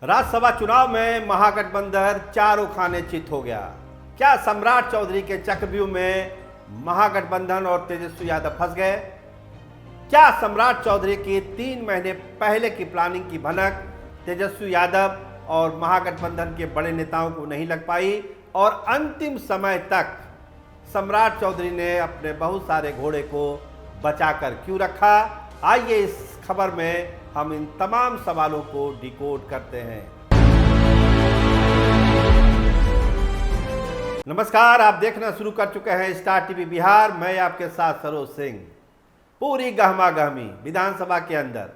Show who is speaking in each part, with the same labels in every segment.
Speaker 1: राज्यसभा चुनाव में महागठबंधन चारों खाने चित हो गया। क्या सम्राट चौधरी के चक्रव्यूह में महागठबंधन और तेजस्वी यादव फंस गए? क्या सम्राट चौधरी की 3 महीने पहले की प्लानिंग की भनक तेजस्वी यादव और महागठबंधन के बड़े नेताओं को नहीं लग पाई और अंतिम समय तक सम्राट चौधरी ने अपने बहुत सारे घोड़े को बचाकर क्यों रखा? आइए इस खबर में हम इन तमाम सवालों को डिकोड करते हैं। नमस्कार, आप देखना शुरू कर चुके हैं स्टार टीवी बिहार। मैं आपके साथ सरोज सिंह। पूरी गहमा गहमी विधानसभा के अंदर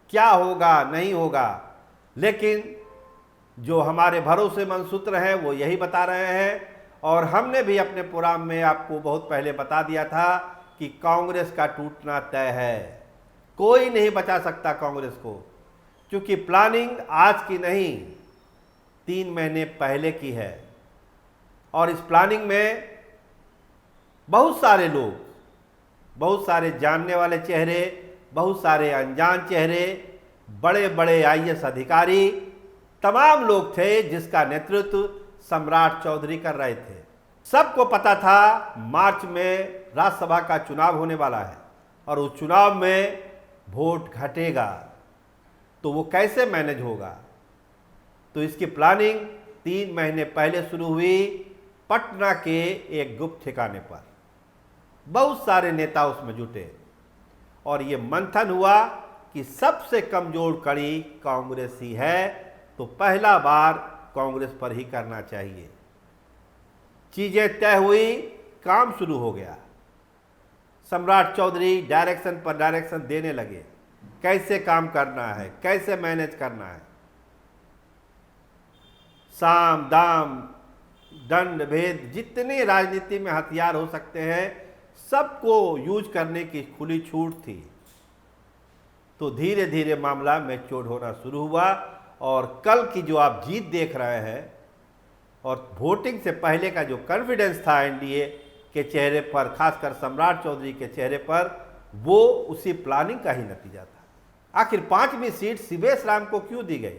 Speaker 1: क्या होगा नहीं होगा, लेकिन जो हमारे भरोसेमंद सूत्र हैं वो यही बता रहे हैं और हमने भी अपने प्रोग्राम में आपको बहुत पहले बता दिया था कि कांग्रेस का टूटना तय है। कोई नहीं बचा सकता कांग्रेस को, क्योंकि प्लानिंग आज की नहीं 3 महीने पहले की है और इस प्लानिंग में बहुत सारे लोग, बहुत सारे जानने वाले चेहरे, बहुत सारे अनजान चेहरे, बड़े बड़े आईएएस अधिकारी, तमाम लोग थे जिसका नेतृत्व सम्राट चौधरी कर रहे थे। सबको पता था मार्च में राज्यसभा का चुनाव होने वाला है और उस चुनाव में वोट घटेगा, तो वो कैसे मैनेज होगा। तो इसकी प्लानिंग 3 महीने पहले शुरू हुई पटना के एक गुप्त ठिकाने पर। बहुत सारे नेता उसमें जुटे और ये मंथन हुआ कि सबसे कमजोर कड़ी कांग्रेस ही है, तो पहला बार कांग्रेस पर ही करना चाहिए। चीजें तय हुई, काम शुरू हो गया। सम्राट चौधरी डायरेक्शन पर डायरेक्शन देने लगे, कैसे काम करना है, कैसे मैनेज करना है। साम दाम दंड भेद जितने राजनीति में हथियार हो सकते हैं सबको यूज करने की खुली छूट थी। तो धीरे धीरे मामला मैच्योर होना शुरू हुआ और कल की जो आप जीत देख रहे हैं और वोटिंग से पहले का जो कॉन्फिडेंस था एनडीए के चेहरे पर, खासकर सम्राट चौधरी के चेहरे पर, वो उसी प्लानिंग का ही नतीजा था। आखिर 5वीं सीट शिवेश राम को क्यों दी गई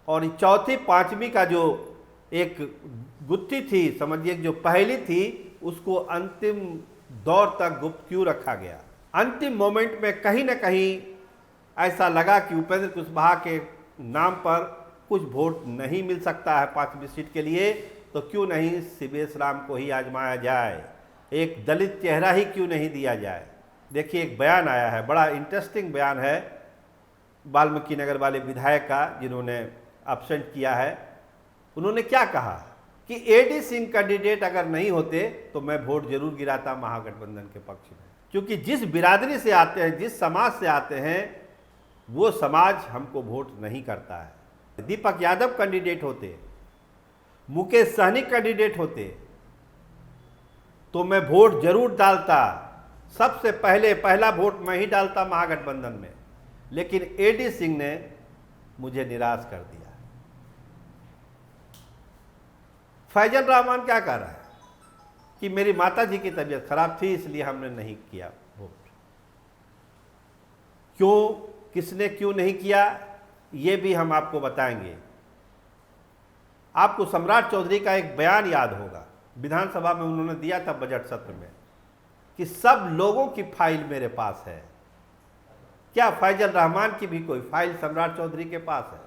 Speaker 1: और चौथी 5वीं का जो एक गुत्थी थी, समझिए जो पहली थी, उसको अंतिम दौर तक गुप्त क्यों रखा गया। अंतिम मोमेंट में कहीं ना कहीं ऐसा लगा कि उपेंद्र कुशवाहा के नाम पर कुछ वोट नहीं मिल सकता है 5वीं सीट के लिए, तो क्यों नहीं शिवेश राम को ही आजमाया जाए, एक दलित चेहरा ही क्यों नहीं दिया जाए। देखिए एक बयान आया है, बड़ा इंटरेस्टिंग बयान है वाल्मीकि नगर वाले विधायक का, जिन्होंने एब्सेंट किया है। उन्होंने क्या कहा कि एडी सिंह कैंडिडेट अगर नहीं होते तो मैं वोट जरूर गिराता महागठबंधन के पक्ष में, क्योंकि जिस बिरादरी से आते हैं, जिस समाज से आते हैं, वो समाज हमको वोट नहीं करता है। दीपक यादव कैंडिडेट होते, मुकेश सहनी कैंडिडेट होते, तो मैं वोट जरूर डालता। सबसे पहले पहला वोट मैं ही डालता महागठबंधन में, लेकिन एडी सिंह ने मुझे निराश कर दिया। फैजल रहमान क्या कह रहा है कि मेरी माताजी की तबीयत खराब थी इसलिए हमने नहीं किया वोट। क्यों, किसने क्यों नहीं किया, ये भी हम आपको बताएंगे। आपको सम्राट चौधरी का एक बयान याद होगा, विधानसभा में उन्होंने दिया था बजट सत्र में कि सब लोगों की फाइल मेरे पास है। क्या फैजल रहमान की भी कोई फाइल सम्राट चौधरी के पास है?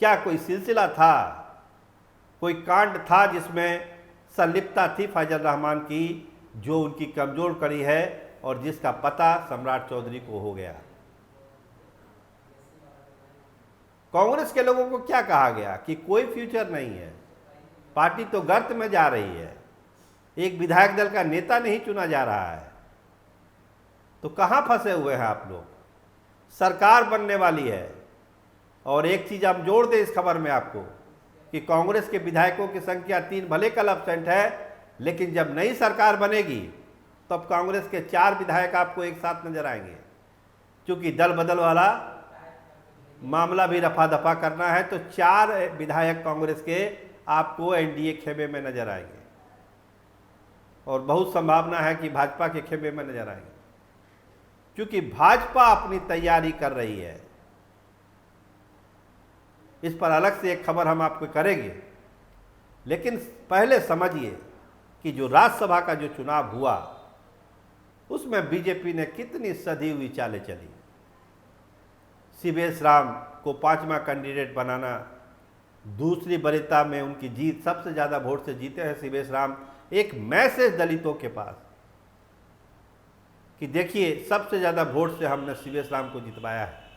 Speaker 1: क्या कोई सिलसिला था, कोई कांड था जिसमें संलिप्तता थी फैजल रहमान की, जो उनकी कमजोर कड़ी है और जिसका पता सम्राट चौधरी को हो गया? कांग्रेस के लोगों को क्या कहा गया कि कोई फ्यूचर नहीं है, पार्टी तो गर्त में जा रही है, एक विधायक दल का नेता नहीं चुना जा रहा है। तो कहां फंसे हुए हैं आप लोग? सरकार बनने वाली है और एक चीज हम जोड़ दें इस खबर में आपको कि कांग्रेस के विधायकों की संख्या 3 भले कल एब्सेंट है, लेकिन जब नई सरकार बनेगी तब कांग्रेस के 4 विधायक आपको एक साथ नजर आएंगे, क्योंकि दल बदल वाला मामला भी रफा दफा करना है। तो 4 विधायक कांग्रेस के आपको एनडीए खेमे में नजर आएंगे और बहुत संभावना है कि भाजपा के खेमे में नजर आएंगे, क्योंकि भाजपा अपनी तैयारी कर रही है। इस पर अलग से एक खबर हम आपको करेंगे। लेकिन पहले समझिए कि जो राज्यसभा का जो चुनाव हुआ उसमें बीजेपी ने कितनी सधी हुई चालें चली। सीवेश राम को 5वां कैंडिडेट बनाना, दूसरी वरीयता में उनकी जीत, सबसे ज़्यादा वोट से जीते हैं सीवेश राम। एक मैसेज दलितों के पास कि देखिए सबसे ज़्यादा वोट से हमने सीवेश राम को जितवाया है।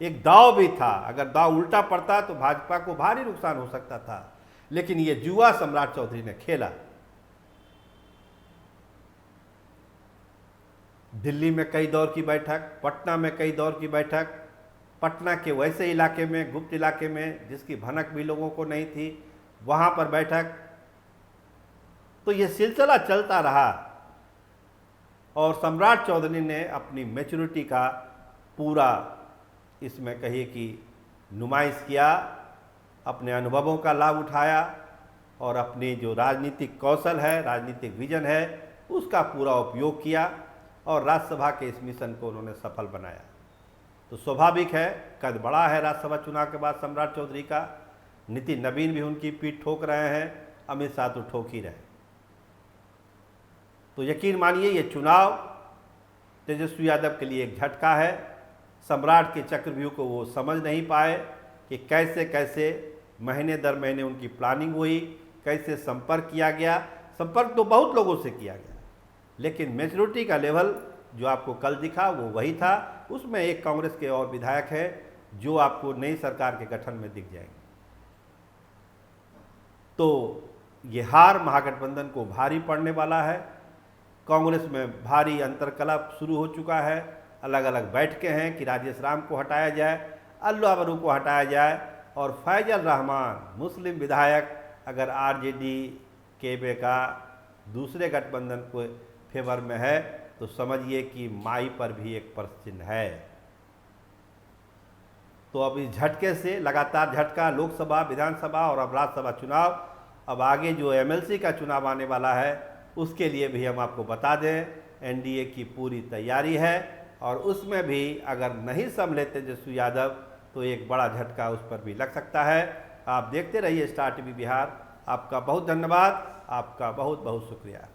Speaker 1: एक दाव भी था, अगर दाव उल्टा पड़ता तो भाजपा को भारी नुकसान हो सकता था, लेकिन ये जुआ सम्राट चौधरी ने खेला। दिल्ली में कई दौर की बैठक, पटना में कई दौर की बैठक, पटना के वैसे इलाके में, गुप्त इलाके में जिसकी भनक भी लोगों को नहीं थी, वहाँ पर बैठक। तो ये सिलसिला चलता रहा और सम्राट चौधरी ने अपनी मैच्योरिटी का पूरा इसमें कहिए कि नुमाइश किया, अपने अनुभवों का लाभ उठाया और अपनी जो राजनीतिक कौशल है, राजनीतिक विजन है, उसका पूरा उपयोग किया और राज्यसभा के इस मिशन को उन्होंने सफल बनाया। तो स्वाभाविक है, कद बड़ा है राज्यसभा चुनाव के बाद सम्राट चौधरी का। नितिन नवीन भी उनकी पीठ ठोक रहे हैं, अमित शाह तो ठोक ही रहे। तो यकीन मानिए ये चुनाव तेजस्वी यादव के लिए एक झटका है। सम्राट के चक्रव्यूह को वो समझ नहीं पाए कि कैसे कैसे महीने दर महीने उनकी प्लानिंग हुई, कैसे संपर्क किया गया। संपर्क तो बहुत लोगों से किया गया, लेकिन मेजोरिटी का लेवल जो आपको कल दिखा वो वही था। उसमें एक कांग्रेस के और विधायक हैं जो आपको नई सरकार के गठन में दिख जाएंगे। तो ये हार महागठबंधन को भारी पड़ने वाला है। कांग्रेस में भारी अंतर्कलह शुरू हो चुका है। अलग अलग बैठकें हैं कि राजेश राम को हटाया जाए, अल्लू बरू को हटाया जाए और फैजल रहमान मुस्लिम विधायक अगर आरजेडी केबे का दूसरे गठबंधन को फेवर में है तो समझिए कि माई पर भी एक प्रश्न चिन्ह है। तो अब इस झटके से लगातार झटका, लोकसभा, विधानसभा और अब राज्यसभा चुनाव, अब आगे जो एमएलसी का चुनाव आने वाला है उसके लिए भी हम आपको बता दें एनडीए की पूरी तैयारी है और उसमें भी अगर नहीं संभले तेजस्वी यादव तो एक बड़ा झटका उस पर भी लग सकता है। आप देखते रहिए स्टार टीवी बिहार। आपका बहुत धन्यवाद, आपका बहुत बहुत शुक्रिया।